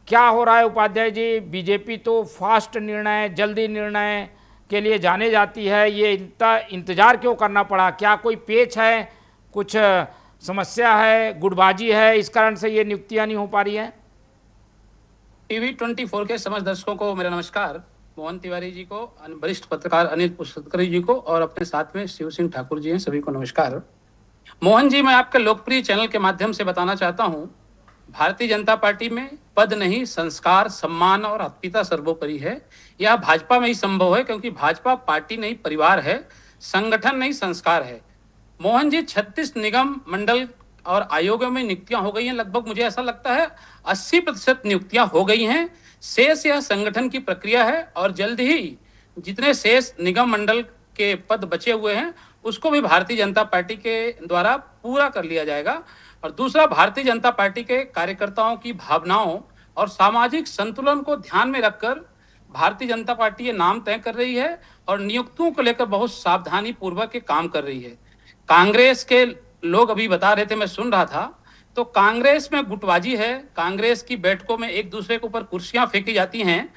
क्या हो रहा है उपाध्याय जी? बीजेपी तो फास्ट निर्णय, जल्दी निर्णय के लिए जाने जाती है, ये इतना इंतजार क्यों करना पड़ा? क्या कोई पेच है, कुछ समस्या है, गुटबाजी है, इस कारण से ये नियुक्तियां नहीं हो पा रही है? टीवी 24 के समस्त दर्शकों को मेरा नमस्कार। मोहन तिवारी जी को, वरिष्ठ पत्रकार अनिल पुष्करी जी को और अपने साथ में शिव सिंह ठाकुर जी हैं, सभी को नमस्कार। मोहन जी, मैं आपके लोकप्रिय चैनल के माध्यम से बताना चाहता हूं, भारतीय जनता पार्टी में पद नहीं, संस्कार, सम्मान और आत्मीयता सर्वोपरि है। यह भाजपा में ही संभव है, क्योंकि भाजपा पार्टी नहीं परिवार है, संगठन नहीं संस्कार है। मोहन जी, 36 निगम मंडल और आयोगों में नियुक्तियां हो गई हैं। लगभग मुझे ऐसा लगता है 80% नियुक्तियां हो गई हैं। शेष यह संगठन की प्रक्रिया है और जल्द ही जितने शेष निगम मंडल के पद बचे हुए हैं उसको भी भारतीय जनता पार्टी के द्वारा पूरा कर लिया जाएगा। और दूसरा, भारतीय जनता पार्टी के कार्यकर्ताओं की भावनाओं और सामाजिक संतुलन को ध्यान में रखकर भारतीय जनता पार्टी ये नाम तय कर रही है और नियुक्तियों को लेकर बहुत सावधानी पूर्वक ये काम कर रही है। कांग्रेस के लोग अभी बता रहे थे, मैं सुन रहा था, तो कांग्रेस में गुटबाजी है। कांग्रेस की बैठकों में एक दूसरे के ऊपर कुर्सियां फेंकी जाती हैं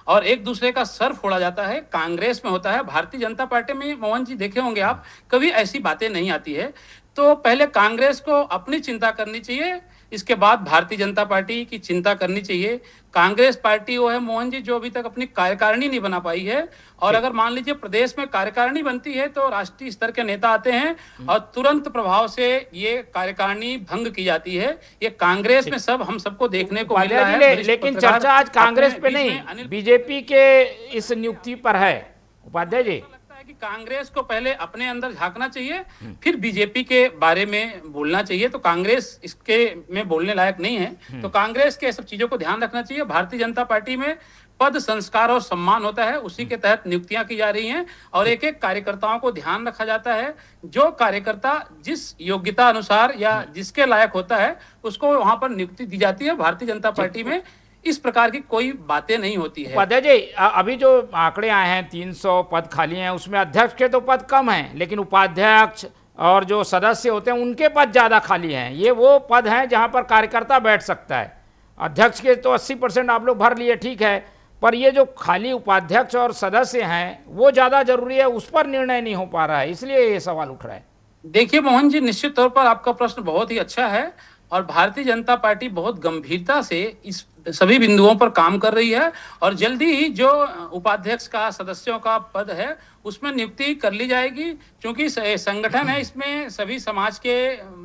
और एक दूसरे का सर फोड़ा जाता है। कांग्रेस में होता है, भारतीय जनता पार्टी में मोहन जी देखे होंगे आप, कभी ऐसी बातें नहीं आती है। तो पहले कांग्रेस को अपनी चिंता करनी चाहिए, इसके बाद भारतीय जनता पार्टी की चिंता करनी चाहिए। कांग्रेस पार्टी वो है मोहन जी जो अभी तक अपनी कार्यकारिणी नहीं बना पाई है, और अगर मान लीजिए प्रदेश में कार्यकारिणी बनती है तो राष्ट्रीय स्तर के नेता आते हैं और तुरंत प्रभाव से ये कार्यकारिणी भंग की जाती है। ये कांग्रेस में सब हम सबको देखने को मिल रहा है। लेकिन चर्चा आज कांग्रेस पे नहीं, बीजेपी के इस नियुक्ति पर है उपाध्याय जी। लगता है कि कांग्रेस को पहले अपने अंदर झांकना चाहिए, फिर बीजेपी के बारे में बोलना चाहिए। तो कांग्रेस इसके में बोलने लायक नहीं है, तो कांग्रेस के सब चीजों को ध्यान रखना चाहिए। भारतीय जनता पार्टी में पद, संस्कार और सम्मान होता है, उसी के तहत नियुक्तियां की जा रही हैं और एक एक कार्यकर्ताओं को ध्यान रखा जाता है। जो कार्यकर्ता जिस योग्यता अनुसार या जिसके लायक होता है उसको वहां पर नियुक्ति दी जाती है। भारतीय जनता पार्टी में इस प्रकार की कोई बातें नहीं होती है। उपाध्याय जी, अभी जो आंकड़े आए हैं 300 पद खाली हैं, उसमें अध्यक्ष के तो पद कम हैं, लेकिन उपाध्यक्ष और जो सदस्य होते हैं उनके पद ज़्यादा खाली हैं। ये वो पद हैं जहां पर कार्यकर्ता बैठ सकता है। अध्यक्ष के तो 80% आप लोग भर लिए, ठीक है, पर ये जो खाली उपाध्यक्ष और सदस्य हैं वो ज़्यादा जरूरी है, उस पर निर्णय नहीं हो पा रहा है, इसलिए ये सवाल उठ रहा है। देखिए मोहन जी, निश्चित तौर पर आपका प्रश्न बहुत ही अच्छा है और भारतीय जनता पार्टी बहुत गंभीरता से इस सभी बिंदुओं पर काम कर रही है और जल्दी ही जो उपाध्यक्ष का, सदस्यों का पद है उसमें नियुक्ति कर ली जाएगी। क्योंकि संगठन है, इसमें सभी समाज के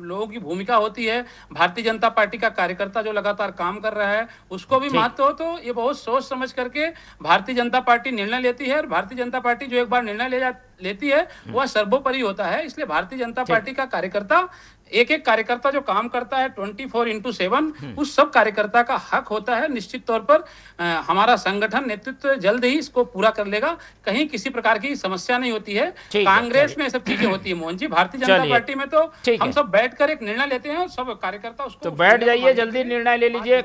लोगों की भूमिका होती है। भारतीय जनता पार्टी का कार्यकर्ता जो लगातार काम कर रहा है उसको भी महत्व हो, तो ये बहुत सोच समझ करके भारतीय जनता पार्टी निर्णय लेती है। और भारतीय जनता पार्टी जो एक बार निर्णय लेती है वह सर्वोपरि होता है। इसलिए भारतीय जनता पार्टी का कार्यकर्ता, एक एक कार्यकर्ता जो काम करता है 24/7, उस सब कार्यकर्ता का हक होता है। निश्चित तौर पर हमारा संगठन नेतृत्व जल्द ही इसको पूरा कर लेगा, कहीं किसी प्रकार की समस्या नहीं होती है। कांग्रेस में सब चीजें होती है मोहन जी, भारतीय जनता पार्टी में तो हम सब बैठकर एक निर्णय लेते हैं और सब कार्यकर्ता उसको तो बैठ जाइए, जल्दी निर्णय ले लीजिए।